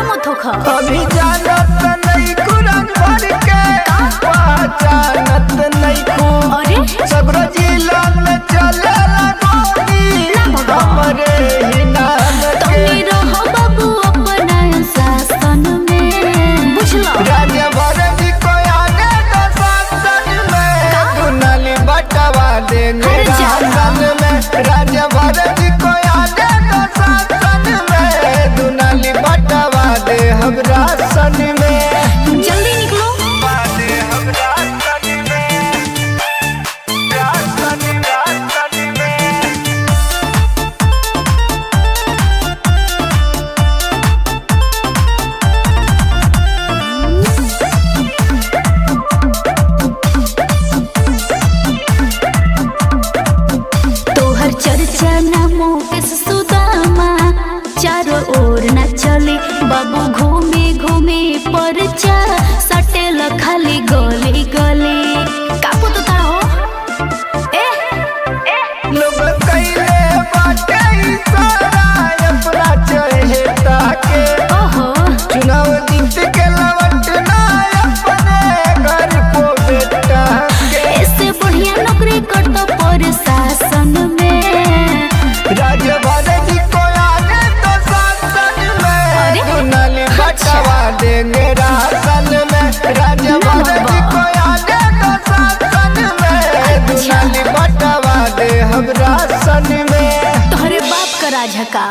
मत हो खा। अभी जानत नहीं कुरन भर के पहचानत नहीं को। अरे सगरो जिला में चले गोली हमरे ही नाम के। तुम रहो बाबू अपना शासन में, बुझलो। राजा भरत को आने दो शासन में, दुनाली बटवा देंगे शासन में। राजा भरत को आने दो शासन में, दुनाली बटवा दे हम राशन में। जल्दी निकलो। तोहर चर्चा ना मुकेश सुदामा, चारों ओर न चले बाबू घूमे घूमे परचा सटेल खाली गली गली। कापू तो तारा हो लोग कइले बाटे इशारा अपना चहेता के। ओहो चुनाव जीत के लवट ना अपने घर को बेटा के। ऐसे बढ़िया नौकरी कर तो प्रशासन में। राजा भरत को आने तो शासन में, दुनाली बटवा देंगे राशन में। राजा भरत को आने तो शासन में, दुनाली बटवा दे हम राशन में। तोहरे बाप का राज का